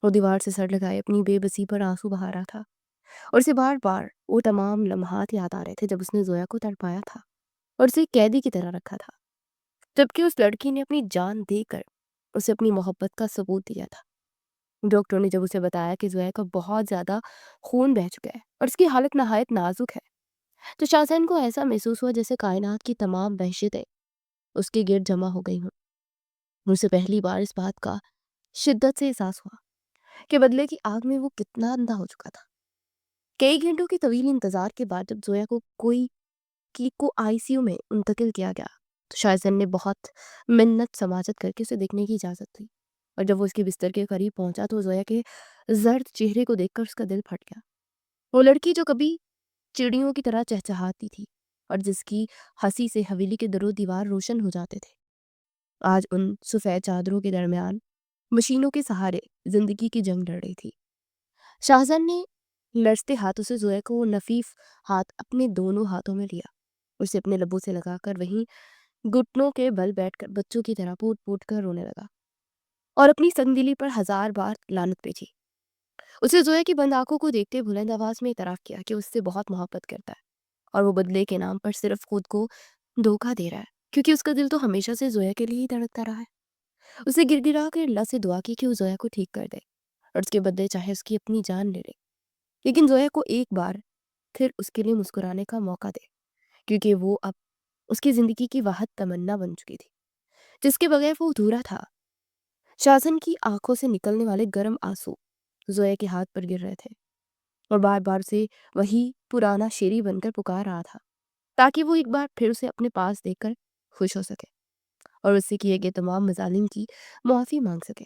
وہ دیوار سے سر لگائے اپنی بے بسی پر آنسو بہا رہا تھا، اور اسے بار بار وہ تمام لمحات یاد آ رہے تھے جب اس نے زویا کو تڑپایا تھا اور اسے قیدی کی طرح رکھا تھا، جبکہ اس لڑکی نے اپنی جان دے کر اسے اپنی محبت کا ثبوت دیا تھا۔ ڈاکٹر نے جب اسے بتایا کہ زویا کا بہت زیادہ خون بہہ چکا ہے اور اس کی حالت نہایت نازک ہے، تو شازن کو ایسا محسوس ہوا جیسے کائنات کی تمام وحشتیں اس کے گرد جمع ہو گئی ہوں۔ مجھ سے پہلی بار اس بات کا شدت سے احساس ہوا کہ بدلے کی آگ میں وہ کتنا اندھا ہو چکا تھا۔ کئی گھنٹوں کے طویل انتظار کے بعد جب زویا کو آئی سی یو میں منتقل کیا گیا تو شازن نے بہت منت سماجت کر کے اسے دیکھنے کی اجازت دی، اور جب وہ اس کے بستر کے قریب پہنچا تو زویا کے زرد چہرے کو دیکھ کر اس کا دل پھٹ گیا۔ وہ لڑکی جو کبھی چڑیوں کی طرح چہچہاتی تھی اور جس کی ہنسی سے حویلی کے در و دیوار روشن ہو جاتے تھے، آج ان سفید چادروں کے درمیان مشینوں کے سہارے زندگی کی جنگ لڑ رہی تھی۔ شازن نے لرزتے ہاتھوں سے زویا کو وہ نفیف ہاتھ اپنے دونوں ہاتھوں میں لیا، اسے اپنے لبوں سے لگا کر وہیں گھٹنوں کے بل بیٹھ کر بچوں کی طرح پوٹ پوٹ کر رونے لگا، اور اپنی سنگ دلی پر ہزار بار لعنت بھیجی۔ اسے زویا کی بند آنکھوں کو دیکھتے بلند آواز میں اعتراف کیا کہ اس سے بہت محبت کرتا ہے، اور وہ بدلے کے نام پر صرف خود کو دھوکہ دے رہا ہے، کیونکہ اس کا دل تو ہمیشہ سے زویا کے لیے ہی دھڑکتا رہا ہے۔ اسے گر گرا کر اللہ سے دعا کی کہ وہ زویا کو ٹھیک کر دے اور اس کے بدلے چاہے اس کی اپنی جان لے لے، لیکن زویا کو ایک بار پھر اس کے لیے مسکرانے کا موقع دے، کیونکہ وہ اب اس کی زندگی کی واحد تمنا بن چکی تھی جس کے بغیر وہ ادھورا تھا۔ شازن کی آنکھوں سے نکلنے والے گرم آنسو زویا کے ہاتھ پر گر رہے تھے، اور بار بار سے وہی پرانا شیری بن کر پکار رہا تھا تاکہ وہ ایک بار پھر اسے اپنے پاس دیکھ کر خوش ہو سکے اور اس سے کیے گئے تمام مظالم کی معافی مانگ سکے۔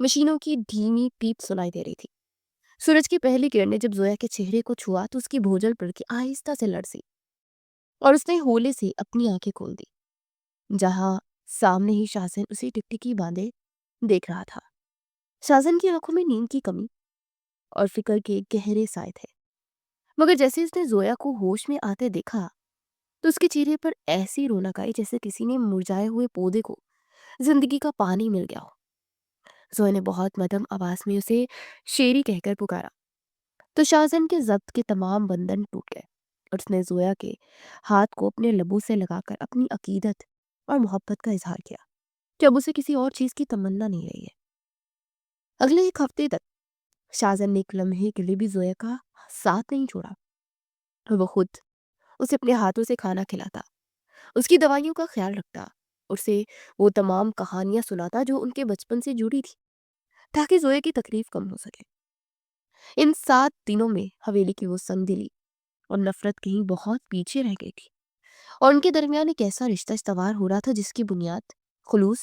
مشینوں کی دھیمی پیپ سنائی دے رہی تھی۔ سورج کی پہلی کرنیں جب زویا کے چہرے کو چھوا تو اس کی بھوجل پڑ کے آہستہ سے لرزی اور اس نے ہولے سے اپنی آنکھیں کھول دی، جہاں سامنے ہی شاہزن اسے ٹکٹکی باندھے دیکھ رہا تھا۔ شاہزن کی آنکھوں میں نیند کی کمی اور فکر کے گہرے سائے تھے، مگر جیسے اس نے زویا کو ہوش میں آتے دیکھا تو اس کے چہرے پر ایسی رونق آئی جیسے کسی نے مرجھائے ہوئے پودے کو زندگی کا پانی مل گیا ہو۔ زویا نے بہت مدھم آواز میں اسے شیری کہہ کر پکارا تو شاہزن کے ضبط کے تمام بندھن ٹوٹ گئے اور اس نے زویا کے ہاتھ کو اپنے لبوں سے لگا کر اپنی عقیدت اور محبت کا اظہار کیا کہ اب اسے کسی اور چیز کی تمنا نہیں رہی ہے۔ اگلے ایک ہفتے تک شاہزن نے ایک لمحے کے لیے بھی زویا کا ساتھ نہیں چھوڑا اور وہ خود اسے اپنے ہاتھوں سے کھانا کھلاتا، اس کی دوائیوں کا خیال رکھتا، اسے وہ تمام کہانیاں سناتا جو ان کے بچپن سے جڑی تھی تاکہ زویا کی تکلیف کم ہو سکے۔ ان 7 دنوں میں حویلی کی وہ سنگ دلی اور نفرت کہیں بہت پیچھے رہ گئی تھی اور ان کے درمیان ایک ایسا رشتہ استوار ہو رہا تھا جس کی بنیاد خلوص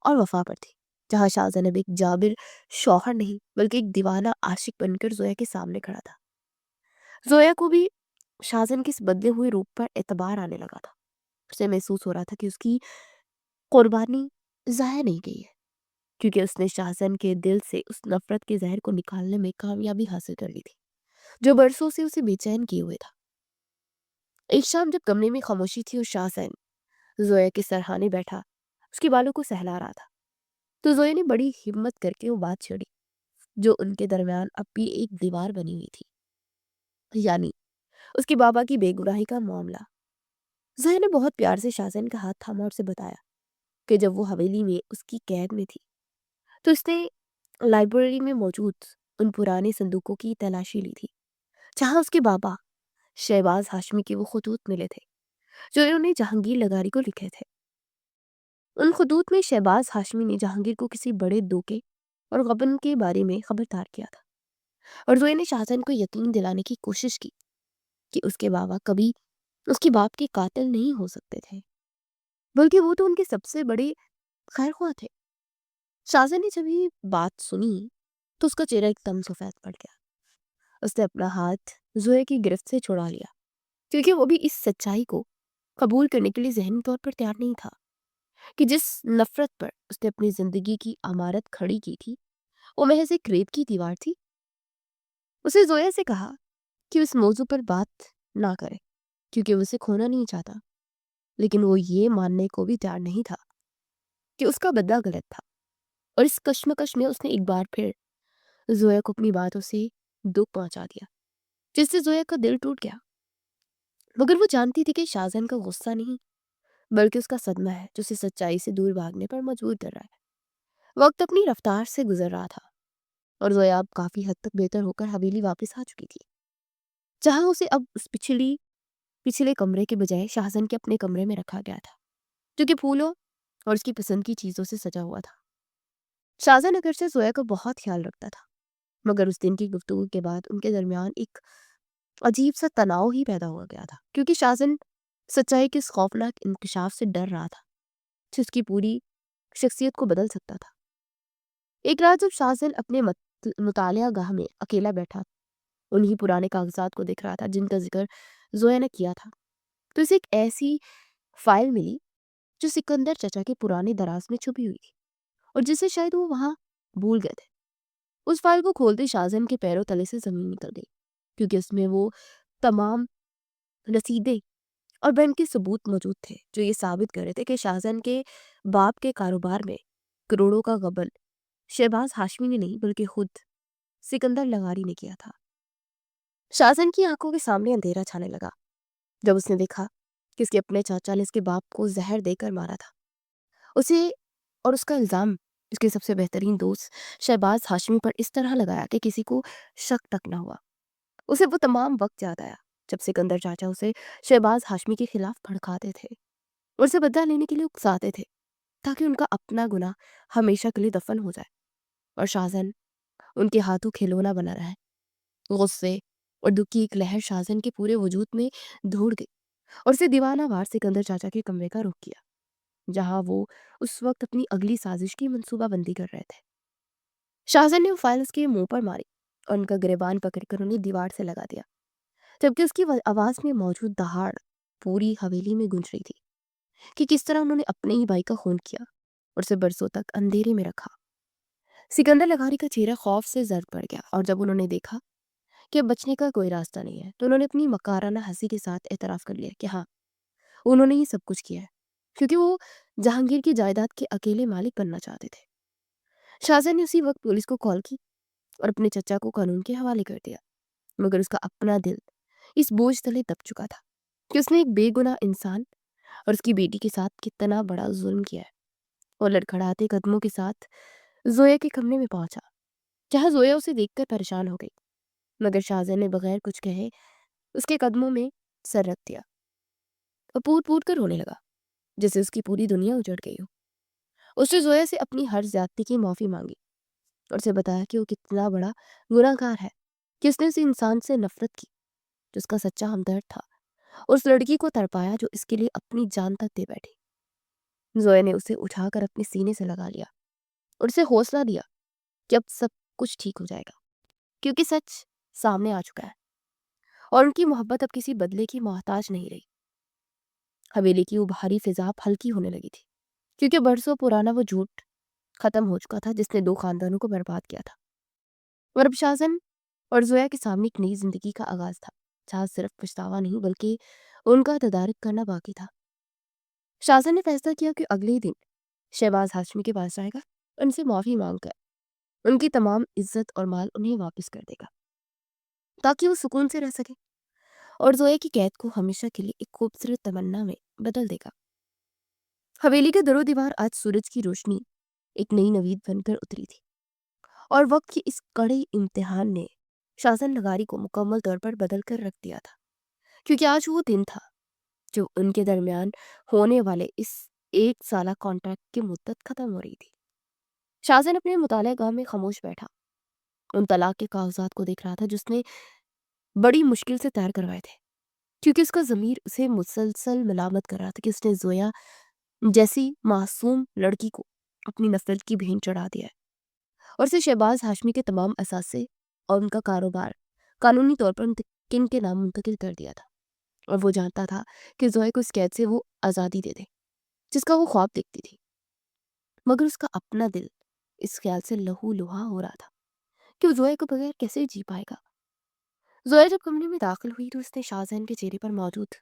اور وفا پر تھی، جہاں شاہزن اب ایک جابر شوہر نہیں بلکہ ایک دیوانہ عاشق بن کر زویا کے سامنے کھڑا تھا۔ زویا کو بھی شاہزن کے اس بدلے ہوئے روپ پر اعتبار آنے لگا تھا۔ اسے محسوس ہو رہا تھا کہ اس کی قربانی ضائع نہیں گئی ہے، کیونکہ اس نے شاہزن کے دل سے اس نفرت کے زہر کو نکالنے میں کامیابی حاصل کر لی تھی جو برسوں سے اسے بے چین کیے ہوئے تھا۔ ایک شام جب کمرے میں خاموشی تھی اور شاہزن زویا کے سرہانے بیٹھا اس کے بالوں کو سہلا رہا تھا تو زویا نے بڑی ہمت کر کے وہ بات چھیڑی جو ان کے درمیان اب بھی ایک دیوار بنی ہوئی تھی، یعنی اس کے بابا کی بے گناہی کا معاملہ۔ زویا نے بہت پیار سے شاہزن کا ہاتھ تھاما اور اسے بتایا کہ جب وہ حویلی میں اس کی قید میں تھی تو اس نے لائبریری میں موجود ان پرانے صندوقوں کی تلاشی لی تھی جہاں اس کے بابا شہباز ہاشمی کے وہ خطوط ملے تھے جو انہوں نے جہانگیر لگاری کو لکھے تھے۔ ان خطوط میں شہباز ہاشمی نے جہانگیر کو کسی بڑے دھوکے اور غبن کے بارے میں خبردار کیا تھا اور زویا نے شاہزن کو یقین دلانے کی کوشش کی کہ اس کے بابا کبھی اس کے باپ کے قاتل نہیں ہو سکتے تھے بلکہ وہ تو ان کے سب سے بڑے خیر خواہ تھے۔ شاہزن نے جب یہ بات سنی تو اس کا چہرہ ایک دم سفید پڑ گیا۔ اس نے اپنا ہاتھ زویا کی گرفت سے چھڑا لیا کیونکہ وہ بھی اس سچائی کو قبول کرنے کے لیے ذہنی طور پر تیار نہیں تھا کہ جس نفرت پر اس نے اپنی زندگی کی عمارت کھڑی کی تھی وہ محض ایک ریت کی دیوار تھی۔ اسے زویا سے کہا کہ اس موضوع پر بات نہ کرے کیونکہ وہ اسے کھونا نہیں چاہتا، لیکن وہ یہ ماننے کو بھی تیار نہیں تھا کہ اس کا بدلہ غلط تھا اور اس کشمکش میں اس نے ایک بار پھر زویا کو اپنی باتوں سے دکھ پہنچا دیا جس سے زویا کا دل ٹوٹ گیا، مگر وہ جانتی تھی کہ شاہزن کا غصہ نہیں بلکہ اس کا صدمہ ہے جو اسے سچائی سے دور بھاگنے پر مجبور کر رہا ہے۔ وقت اپنی رفتار سے گزر رہا تھا اور زویا اب کافی حد تک بہتر ہو کر حویلی واپس آ چکی تھی جہاں اسے اب اس پچھلے کمرے کے بجائے شاہزن کے اپنے کمرے میں رکھا گیا تھا جو کہ پھولوں اور اس کی پسند کی چیزوں سے سجا ہوا تھا۔ شاہزن اگرچہ زویا کا بہت خیال رکھتا تھا مگر اس دن کی گفتگو کے بعد ان کے درمیان ایک عجیب سا تناؤ ہی پیدا ہو گیا تھا کیونکہ شاہزن سچائی کے اس خوفناک انکشاف سے ڈر رہا تھا جو اس کی پوری شخصیت کو بدل سکتا تھا۔ ایک رات جب شاہزن اپنے مطالعہ گاہ میں اکیلا بیٹھا انہی پرانے کاغذات کو دیکھ رہا تھا جن کا ذکر زویا نے کیا تھا تو اسے ایک ایسی فائل ملی جو سکندر چچا کے پرانے دراز میں چھپی ہوئی تھی اور جسے شاید وہ وہاں بھول گئے تھے۔ اس فائل کو کھولتے شاہزن کے پیروں تلے سے زمین نکل گئی کیونکہ اس میں وہ تمام رسیدیں اور بینک کے ثبوت موجود تھے جو یہ ثابت کر رہے تھے کہ شاہزن کے باپ کے کاروبار میں کروڑوں کا غبن شہباز ہاشمی نے نہیں بلکہ خود سکندر لغاری نے کیا تھا۔ شاہزن کی آنکھوں کے سامنے اندھیرا چھانے لگا جب اس نے دیکھا کہ اس کے اپنے چاچا نے اس کے باپ کو زہر دے کر مارا تھا۔ اسے اور اس کا الزام اس کے سب سے بہترین دوست شہباز ہاشمی پر اس طرح لگایا کہ کسی کو شک تک نہ ہوا۔ اسے وہ تمام وقت یاد آیا جب سکندر چاچا اسے شہباز ہاشمی کے خلاف بھڑکاتے تھے اور اسے بدلہ لینے کے لیے اکساتے تھے تاکہ ان کا اپنا گناہ ہمیشہ کے لیے دفن ہو جائے اور شاہزن ان کے ہاتھوں کھلونا بنا رہا ہے۔ غصے اور دکھ کی ایک لہر شاہزن کے پورے وجود میں دوڑ گئی اور اسے دیوانہ وار سکندر چاچا کے کمرے کا رخ کیا جہاں وہ اس وقت اپنی اگلی سازش کی منصوبہ بندی کر رہے تھے۔ شاہزن نے وہ فائل اس کے منہ پر ماری اور ان کا گریبان پکڑ کر انہیں دیوار سے لگا دیا، جبکہ اس کی آواز میں موجود دہاڑ پوری حویلی میں گونج رہی تھی کہ کس طرح انہوں نے اپنے ہی بھائی کا خون کیا اور اسے برسوں تک اندھیرے میں رکھا۔ سکندر لغاری کا چہرہ خوف سے زرد پڑ گیا، اور جب انہوں نے دیکھا کہ اب بچنے کا کوئی راستہ نہیں ہے تو انہوں نے اپنی مکارانہ ہنسی کے ساتھ اعتراف کر لیا کہ ہاں، انہوں نے یہ سب کچھ کیا ہے کیونکہ وہ جہانگیر کی جائیداد کے اکیلے مالک بننا چاہتے تھے۔ شاہزاد نے اسی وقت پولیس کو کال کی اور اپنے چچا کو قانون کے حوالے کر دیا، مگر اس کا اپنا دل اس بوجھ تلے دب چکا تھا کہ اس نے ایک بے گناہ انسان اور اس کی بیٹی کے ساتھ کتنا بڑا ظلم کیا ہے۔ اور لڑکھڑاتے قدموں کے ساتھ زویا کے کمرے میں پہنچا، جہاں زویا اسے دیکھ کر پریشان ہو گئی، مگر شاہزاد نے بغیر کچھ کہے اس کے قدموں میں سر رکھ دیا اور پوٹ پوٹ کر رونے لگا جیسے اس کی پوری دنیا اجڑ گئی ہو۔ اس نے زویا سے اپنی ہر زیادتی کی معافی مانگی اور اسے بتایا کہ وہ کتنا بڑا گناہ گار ہے کہ اس نے اس انسان سے نفرت کی جو اس کا سچا ہمدرد تھا، اور اس لڑکی کو تڑپایا جو اس کے لیے اپنی جان تک دے بیٹھی۔ زویا نے اسے اٹھا کر اپنے سینے سے لگا لیا اور اسے حوصلہ دیا کہ اب سب کچھ ٹھیک ہو جائے گا، کیونکہ سچ سامنے آ چکا ہے اور ان کی محبت اب کسی بدلے کی محتاج نہیں رہی۔ حویلی کی وہ بھاری فضا اب ہلکی ہونے لگی تھی کیونکہ برسوں پرانا وہ جھوٹ ختم ہو چکا تھا جس نے دو خاندانوں کو برباد کیا تھا، اور اب شاہزن اور زویا کے سامنے ایک نئی زندگی کا آغاز تھا جہاں صرف پچھتاوا نہیں بلکہ ان کا تدارک کرنا باقی تھا۔ شاہزن نے فیصلہ کیا کہ اگلے ہی دن شہباز ہاشمی کے پاس جائے گا، ان سے معافی مانگ کر ان کی تمام عزت اور مال انہیں واپس کر دے گا تاکہ وہ سکون سے رہ سکے، اور زویا کی قید کو ہمیشہ کے لیے ایک خوبصورت تمنا میں بدل دے گا۔ حویلی کے در و دیوار آج سورج کی روشنی ایک نئی نوید بن کر اتری تھی، اور وقت کی اس کڑے امتحان نے شاہزن لغاری کو مکمل طور پر بدل کر رکھ دیا تھا، کیونکہ آج وہ دن تھا جو ان کے درمیان ہونے والے اس 1 سالہ کانٹریکٹ کی مدت ختم ہو رہی تھی۔ شاہزن اپنے مطالعہ گاہ میں خاموش بیٹھا ان طلاق کے کاغذات کو دیکھ رہا تھا جس نے بڑی مشکل سے تیار کروائے تھے، کیونکہ اس کا ضمیر اسے مسلسل ملامت کر رہا تھا کہ اس نے زویا جیسی معصوم لڑکی کو اپنی نفرت کی بھین چڑھا دیا ہے، اور اسے شہباز ہاشمی کے تمام اثاثے اور ان کا کاروبار قانونی طور پر کن کے نام منتقل کر دیا تھا، اور وہ جانتا تھا کہ زویا کو اس قید سے وہ آزادی دے دے جس کا وہ خواب دیکھتی تھی، مگر اس کا اپنا دل اس خیال سے لہو لہا ہو رہا تھا کہ وہ زویا کو بغیر کیسے جی پائے گا۔ زویا جب کمرے میں داخل ہوئی تو اس نے شاہزہن کے چہرے پر موجود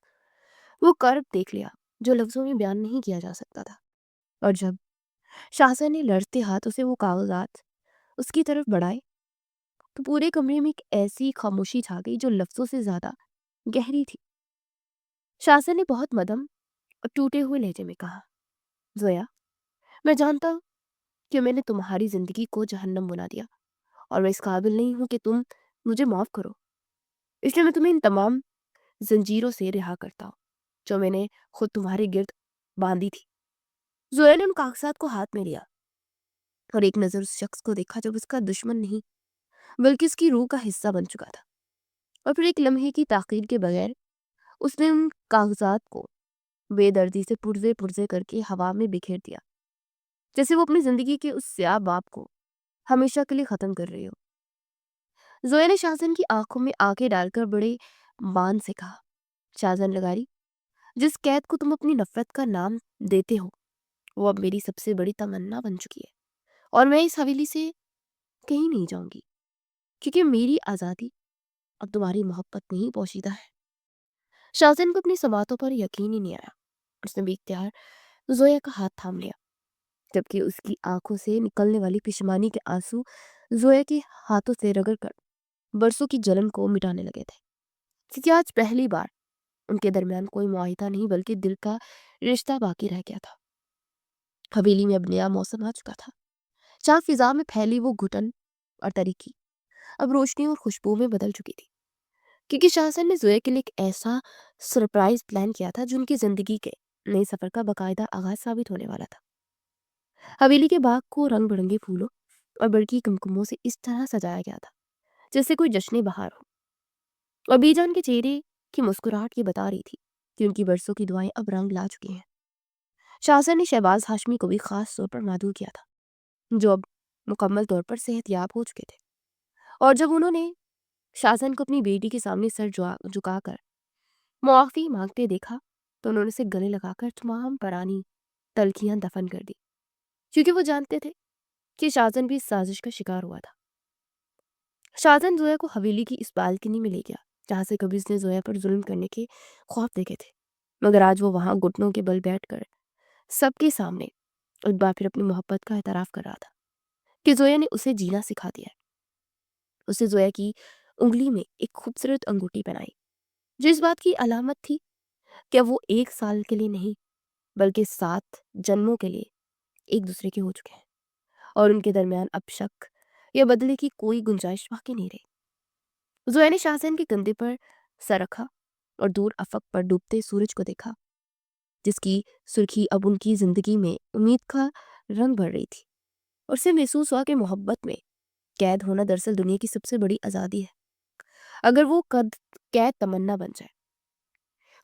وہ کرب دیکھ لیا جو لفظوں میں بیان نہیں کیا جا سکتا تھا، اور جب شاہزہن نے لرزتے ہاتھوں سے وہ کاغذات اس کی طرف بڑھائے تو پورے کمرے میں ایک ایسی خاموشی چھا گئی جو لفظوں سے زیادہ گہری تھی۔ شاہزہن نے بہت مدم اور ٹوٹے ہوئے لہجے میں کہا، زویا، میں جانتا ہوں کہ میں نے تمہاری زندگی کو جہنم بنا دیا اور میں اس قابل نہیں ہوں کہ تم مجھے معاف کرو، اس لیے میں تمہیں ان تمام زنجیروں سے رہا کرتا ہوں جو میں نے خود تمہارے گرد باندھی تھی۔ زویا نے ان کاغذات کو ہاتھ میں لیا اور ایک نظر اس شخص کو دیکھا جو اس کا دشمن نہیں بلکہ اس کی روح کا حصہ بن چکا تھا، اور پھر ایک لمحے کی تاخیر کے بغیر اس نے ان کاغذات کو بے دردی سے پرزے پرزے کر کے ہوا میں بکھیر دیا جیسے وہ اپنی زندگی کے اس سیاہ باب کو ہمیشہ کے لیے ختم کر رہی ہو۔ زویا نے شاہزن کی آنکھوں میں آنکھیں ڈال کر بڑے مان سے کہا، شاہزن لغاری، جس قید کو تم اپنی نفرت کا نام دیتے ہو وہ اب میری سب سے بڑی تمنا بن چکی ہے، اور میں اس حویلی سے کہیں نہیں جاؤں گی کیونکہ میری آزادی اب تمہاری محبت میں ہی پوشیدہ ہے۔ شاہزن کو اپنی سماعتوں پر یقین ہی نہیں آیا، اس نے بے اختیار زویا کا ہاتھ تھام لیا جبکہ اس کی آنکھوں سے نکلنے والی پشمانی کے آنسو زویا کے ہاتھوں سے رگڑ کر برسوں کی جلن کو مٹانے لگے تھے، کیونکہ آج پہلی بار ان کے درمیان کوئی معاہدہ نہیں بلکہ دل کا رشتہ باقی رہ گیا تھا۔ حویلی میں اب نیا موسم آ چکا تھا، جہاں فضا میں پھیلی وہ گھٹن اور تاریکی اب روشنی اور خوشبو میں بدل چکی تھی، کیونکہ شاہزن نے زویا کے لیے ایک ایسا سرپرائز پلان کیا تھا جو ان کی زندگی کے نئے سفر کا باقاعدہ آغاز ثابت ہونے والا تھا۔ حویلی کے باغ کو رنگ برنگے پھولوں اور برقی کمکموں سے اس طرح سجایا گیا تھا جیسے کوئی جشن بہار ہو، اور بی جان کے چہرے کی مسکراہٹ یہ بتا رہی تھی کہ ان کی برسوں کی دعائیں اب رنگ لا چکی ہیں۔ شاہزن نے شہباز ہاشمی کو بھی خاص طور پر مدعو کیا تھا جو اب مکمل طور پر صحت یاب ہو چکے تھے، اور جب انہوں نے شاہزن کو اپنی بیٹی کے سامنے سر جھکا کر معافی مانگتے دیکھا تو انہوں نے اسے گلے لگا کر تمام پرانی تلخیاں دفن کر دی، کیونکہ وہ جانتے تھے کہ شاہزن بھی اس سازش کا شکار ہوا تھا۔ شاہزن زویا کو حویلی کی اس بالکنی میں لے گیا جہاں سے کبھی اس نے زویا پر ظلم کرنے کے خواب دیکھے تھے، مگر آج وہ وہاں گھٹنوں کے بل بیٹھ کر سب کے سامنے ایک بار پھر اپنی محبت کا اعتراف کر رہا تھا کہ زویا نے اسے جینا سکھا دیا ہے۔ اسے زویا کی انگلی میں ایک خوبصورت انگوٹھی پہنائی جو اس بات کی علامت تھی کہ اب وہ 1 سال کے لیے نہیں بلکہ 7 جنموں کے لیے ایک دوسرے کے ہو چکے ہیں، اور ان کے درمیان اب شک یا بدلے کی کوئی گنجائش باقی نہیں رہی۔ زویا نے شاہزین کے کندھے پر سر رکھا اور دور افق پر ڈوبتے سورج کو دیکھا جس کی سرخی اب ان کی زندگی میں امید کا رنگ بھر رہی تھی، اور اسے محسوس ہوا کہ محبت میں قید ہونا دراصل دنیا کی سب سے بڑی آزادی ہے اگر وہ قید تمنا بن جائے۔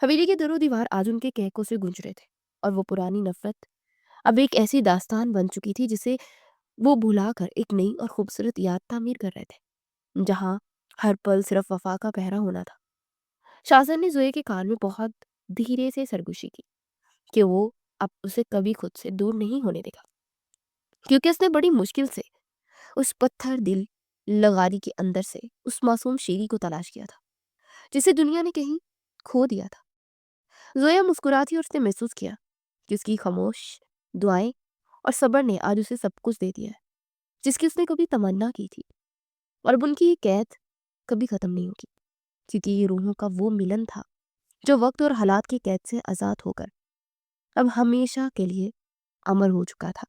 حویلی کے در و دیوار آج ان کے کہکوں سے گونج رہے تھے، اور وہ پرانی نفرت اب ایک ایسی داستان بن چکی تھی جسے وہ بھلا کر ایک نئی اور خوبصورت یاد تعمیر کر رہے تھے جہاں ہر پل صرف وفا کا پہرا ہونا تھا۔ شاہزن نے زوئے کے کان میں بہت دھیرے سے سرگوشی کی کہ وہ اب اسے کبھی خود سے دور نہیں ہونے دے گا، کیونکہ اس نے بڑی مشکل سے اس پتھر دل لغاری کے اندر سے اس معصوم شیری کو تلاش کیا تھا جسے دنیا نے کہیں کھو دیا تھا۔ زویا مسکراتی اور اس نے محسوس کیا کہ اس کی خاموش دعائیں اور صبر نے آج اسے سب کچھ دے دیا ہے جس کی اس نے کبھی تمنا کی تھی، اور اب ان کی یہ قید کبھی ختم نہیں ہوگی، کیونکہ یہ روحوں کا وہ ملن تھا جو وقت اور حالات کی قید سے آزاد ہو کر اب ہمیشہ کے لیے امر ہو چکا تھا۔